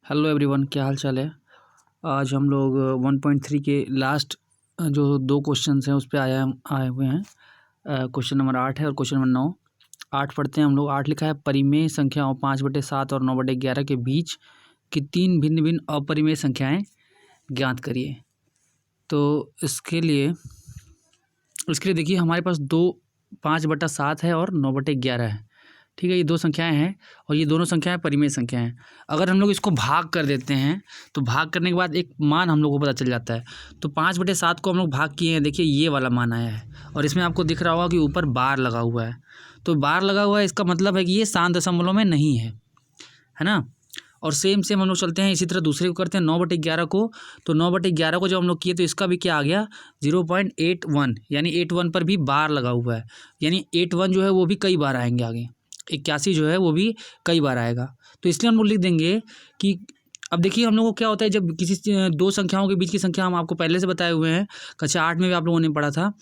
Hello everyone, क्या हाल चाल है। आज हम लोग 1.3 के लास्ट जो दो क्वेश्चन हैं उस पे आए हुए हैं। क्वेश्चन नंबर 8 है और क्वेश्चन नंबर 9। 8 पढ़ते हैं हम लोग। 8 लिखा है, परिमेय संख्याओं 5/7 और 9/11 के बीच की 3 भिन्न भिन्न अपरिमेय संख्याएं ज्ञात करिए। तो इसके लिए देखिए हमारे पास 5/7 है और 9/11 है। ठीक है, ये दो संख्याएं हैं और ये दोनों संख्याएं परिमेय संख्या हैं। अगर हम लोग इसको भाग कर देते हैं तो भाग करने के बाद एक मान हम लोग को पता चल जाता है। तो 5/7 को हम लोग भाग किए हैं, देखिए ये वाला मान आया है और इसमें आपको दिख रहा होगा कि ऊपर बार लगा हुआ है। तो बार लगा हुआ है, इसका मतलब है कि ये 7 दशमलव में नहीं है ना। और सेम हम लोग चलते हैं, इसी तरह दूसरे को करते हैं 9/11 को। तो 9/11 को जब हम लोग किए तो इसका भी क्या आ गया 0.81, यानी 81 पर भी बार लगा हुआ है, यानी 81 जो है वो भी कई बार आएंगे आगे। 81 जो है वो भी कई बार आएगा। तो इसलिए हम लोग लिख देंगे कि अब देखिए हम लोगों को क्या होता है, जब किसी दो संख्याओं के बीच की संख्या हम आपको पहले से बताए हुए हैं, कक्षा 8 में भी आप लोगों ने पढ़ा था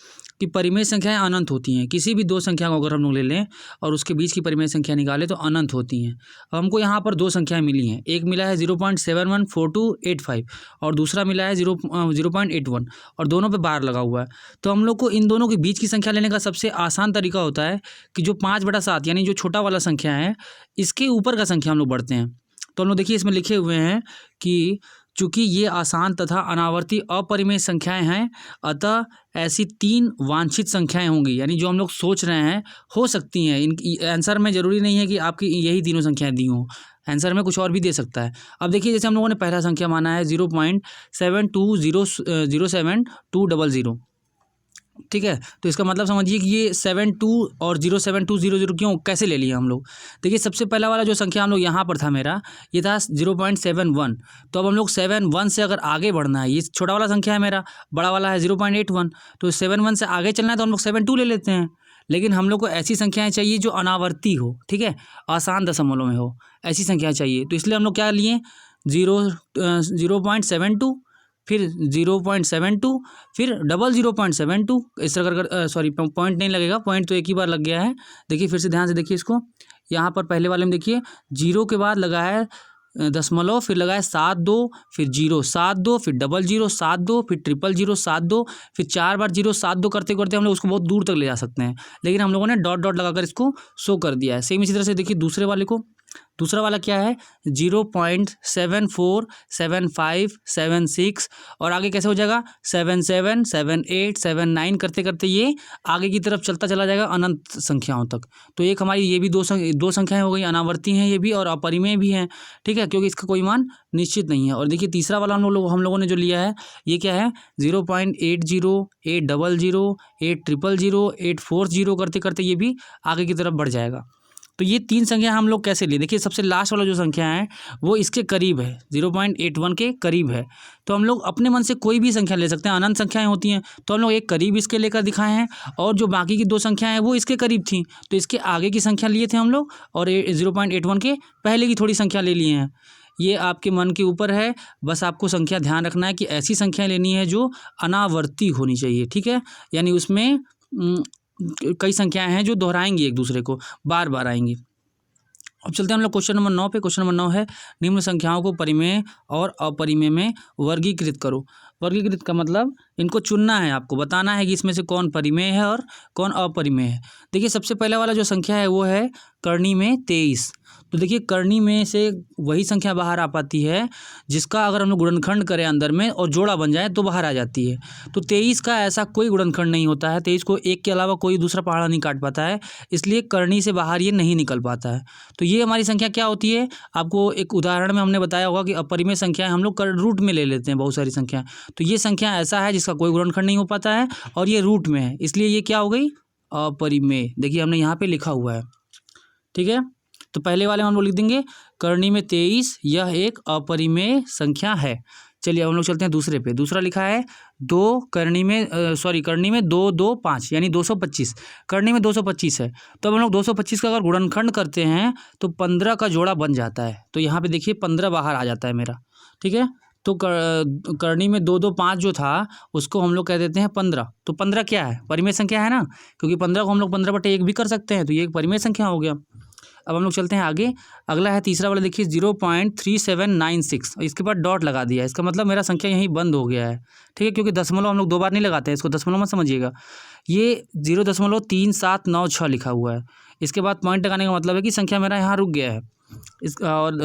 कि परिमेय संख्याएं अनंत होती हैं। किसी भी दो संख्या को अगर हम लोग ले लें और उसके बीच की परिमेय संख्या निकालें तो अनंत होती हैं। अब हमको यहाँ पर दो संख्याएं मिली हैं, एक मिला है 0.714285 और दूसरा मिला है 0.81 और दोनों पे बार लगा हुआ है। तो हम लोग को इन दोनों के बीच की संख्या लेने का सबसे आसान तरीका होता है कि जो 5/7 यानी जो छोटा वाला संख्या है इसके ऊपर का संख्या हम लोग बढ़ते हैं। तो हम लोग देखिए इसमें लिखे हुए हैं कि चूंकि ये आसान तथा अनावर्ती अपरिमेय संख्याएं हैं, अतः ऐसी 3 वांछित संख्याएं होंगी, यानी जो हम लोग सोच रहे हैं हो सकती हैं। इन आंसर में ज़रूरी नहीं है कि आपकी यही तीनों संख्याएं दी हों, आंसर में कुछ और भी दे सकता है। अब देखिए जैसे हम लोगों ने पहला संख्या माना है 0.72007200, ठीक है। तो इसका मतलब समझिए कि ये 72 और 0.7200 क्यों कैसे ले लिया हम लोग। देखिए सबसे पहला वाला जो संख्या हम लोग यहाँ पर था मेरा, ये था 0.71। तो अब हम लोग 71 से अगर आगे बढ़ना है, ये छोटा वाला संख्या है मेरा, बड़ा वाला है 0.81, तो 71 से आगे चलना है तो हम लोग 72 ले लेते हैं। लेकिन हम लोग को ऐसी संख्याएं चाहिए जो अनावर्ती हो, ठीक है, आसान दशमलव में हो, ऐसी संख्याएं चाहिए। तो इसलिए हम लोग क्या लिए 0.72, फिर 0.72, फिर 0.72, इस तरह कर सॉरी पॉइंट नहीं लगेगा, पॉइंट तो एक ही बार लग गया है। देखिए फिर से ध्यान से देखिए इसको, यहाँ पर पहले वाले में देखिए 0 के बाद लगा है दशमलव, फिर लगा है 72, फिर 072, फिर 0072, फिर 00072, फिर 4 बार 072 करते करते हम लोग उसको बहुत दूर तक ले जा सकते हैं, लेकिन हम लोगों ने डॉट डॉट लगाकर इसको शो कर दिया है। सेम इसी तरह से देखिए दूसरे वाले को, दूसरा वाला क्या है 0.747576 और आगे कैसे हो जाएगा 77 78 79 करते करते ये आगे की तरफ चलता चला जाएगा अनंत संख्याओं तक। तो एक हमारी ये भी दो संख्याएं हो गई, अनावर्ती हैं ये भी और अपरिमेय भी हैं, ठीक है, क्योंकि इसका कोई मान निश्चित नहीं है। और देखिए तीसरा वाला हम लोगों ने जो लिया है ये क्या है 0.80 800 800 840 करते करते ये भी आगे की तरफ बढ़ जाएगा। तो ये 3 संख्या हम लोग कैसे लिए, देखिए सबसे लास्ट वाला जो संख्या है वो इसके करीब है, 0.81 के करीब है। तो हम लोग अपने मन से कोई भी संख्या ले सकते हैं, अनंत संख्याएं होती हैं, तो हम लोग एक करीब इसके लेकर दिखाए हैं और जो बाकी की 2 संख्याएं हैं वो इसके करीब थी, तो इसके आगे की संख्या लिए थे हम लोग और 0.81 के पहले की थोड़ी संख्या ले लिए हैं। ये आपके मन के ऊपर है, बस आपको संख्या ध्यान रखना है कि ऐसी संख्या लेनी है जो अनावर्ती होनी चाहिए, ठीक है, यानी उसमें कई संख्याएं हैं जो दोहराएंगी एक दूसरे को, बार बार आएंगी। अब चलते हैं हम लोग क्वेश्चन नंबर 9 पे। क्वेश्चन नंबर 9 है, निम्न संख्याओं को परिमेय और अपरिमेय में वर्गीकृत करो। वर्गीकृत का मतलब इनको चुनना है, आपको बताना है कि इसमें से कौन परिमेय है और कौन अपरिमेय है। देखिए सबसे पहले वाला जो संख्या है वो है करनी में 23। तो देखिए करनी में से वही संख्या बाहर आ पाती है जिसका अगर हम लोग गुणनखंड करें अंदर में और जोड़ा बन जाए तो बाहर आ जाती है। तो 23 का ऐसा कोई गुणनखंड नहीं होता है, 23 को 1 के अलावा कोई दूसरा पहाड़ा नहीं काट पाता है, इसलिए करनी से बाहर ये नहीं निकल पाता है। तो ये हमारी संख्या क्या होती है, आपको एक उदाहरण में हमने बताया होगा कि अपरिमेय संख्याएं हम लोग रूट में ले लेते हैं बहुत सारी संख्याएं। तो ये संख्या ऐसा है जिसका कोई गुणनखंड नहीं हो पाता है और ये रूट में है, इसलिए ये क्या हो गई अपरिमेय। देखिए हमने यहाँ पे लिखा हुआ है, ठीक है। तो पहले वाले में हम लोग लिख देंगे करनी में 23 यह एक अपरिमेय संख्या है। चलिए हम लोग चलते हैं दूसरे पे। दूसरा लिखा है करनी में 225 यानी 225, करनी में 225 है। तो अब हम लोग 225 का अगर गुणनखंड करते हैं तो 15 का जोड़ा बन जाता है। तो यहाँ पे देखिए 15 बाहर आ जाता है मेरा, ठीक है। तो करनी में 225 जो था उसको हम लोग कह देते हैं 15। तो 15 क्या है, परिमेय संख्या है ना, क्योंकि 15 को हम लोग 15/1 भी कर सकते हैं, तो ये एक परिमेय संख्या हो गया। अब हम लोग चलते हैं आगे। अगला है तीसरा वाला, देखिए 0.3796, इसके बाद डॉट लगा दिया, इसका मतलब मेरा संख्या यहीं बंद हो गया है। ठीक है, क्योंकि दशमलव हम लोग 2 बार नहीं लगाते हैं, इसको दशमलव मत समझिएगा। ये 0.3796 लिखा हुआ है, इसके बाद पॉइंट लगाने का मतलब है कि संख्या मेरा यहाँ रुक गया है। इस और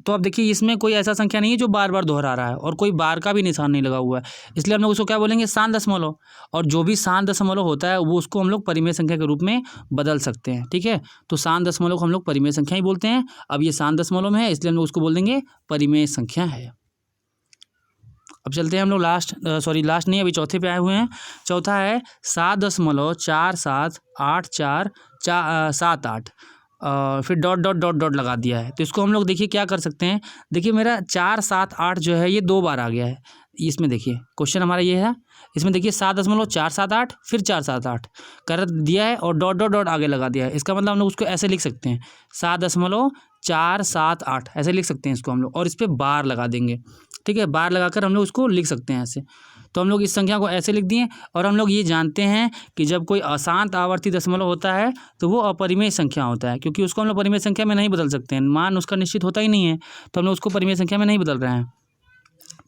तो अब देखिए इसमें कोई ऐसा संख्या नहीं है जो बार बार दोहरा रहा है, और कोई बार का भी निशान नहीं लगा हुआ है, इसलिए हम लोग उसको क्या बोलेंगे, शांत दशमलव। और जो भी शांत दशमलव होता है वो उसको हम लोग परिमेय संख्या के रूप में बदल सकते हैं। ठीक है, तो शांत दशमलव को हम लोग परिमेय संख्या ही बोलते हैं। अब ये शांत दशमलव में है, इसलिए हम लोग उसको बोल देंगे परिमेय संख्या है। अब चलते हैं हम लोग लास्ट नहीं, अभी चौथे पे आए हुए हैं। चौथा है 7.4784 फिर डॉट डॉट डॉट डॉट लगा दिया है। तो इसको हम लोग देखिए क्या कर सकते हैं, देखिए मेरा 478 जो है ये 2 बार आ गया है। इसमें देखिए क्वेश्चन हमारा ये है, इसमें देखिए 7.478 फिर 478 कर दिया है और डॉट डॉट डॉट आगे लगा दिया है। इसका मतलब हम लोग उसको ऐसे लिख सकते हैं, 7.478 ऐसे लिख सकते हैं इसको हम लोग, और इस पर बार लगा देंगे। ठीक है, बार लगाकर हम लोग उसको लिख सकते हैं ऐसे। तो हम लोग इस संख्या को ऐसे लिख दिए, और हम लोग ये जानते हैं कि जब कोई अशांत आवर्ती दशमलव होता है तो वो अपरिमेय संख्या होता है, क्योंकि उसको हम लोग परिमेय संख्या में नहीं बदल सकते हैं, मान उसका निश्चित होता ही नहीं है, तो हम लोग उसको परिमेय संख्या में नहीं बदल रहे हैं।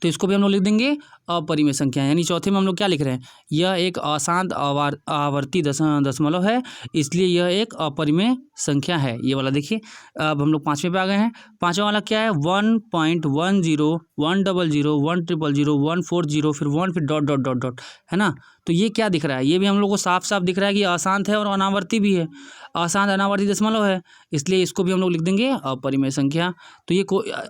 तो इसको भी हम लोग लिख देंगे अपरिमेय संख्या, यानी चौथे में हम लोग क्या लिख रहे हैं, यह एक अशांत आवर्ती दशमलव है, इसलिए यह एक अपरिमेय संख्या है, ये वाला देखिए। अब हम लोग पाँचवें पे आ गए हैं। पाँचवा वाला क्या है, 1.10 100 1000 140 फिर 1 फिर डॉट डॉट डॉट डॉट, है ना। तो ये क्या दिख रहा है, ये भी हम लोग को साफ साफ दिख रहा है कि अशांत है और अनावर्ती भी है, अशांत अनावर्ती दशमलव है, इसलिए इसको भी हम लोग लिख देंगे अपरिमेय संख्या। तो ये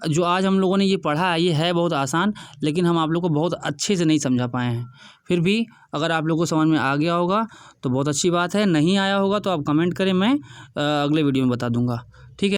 जो आज हम लोगों ने ये पढ़ा है, ये है बहुत आसान, लेकिन हम आप लोग को बहुत अच्छे से नहीं समझा पाए हैं। फिर भी अगर आप लोग को समझ में आ गया होगा तो बहुत अच्छी बात है, नहीं आया होगा तो आप कमेंट करें, मैं अगले वीडियो में बता दूंगा।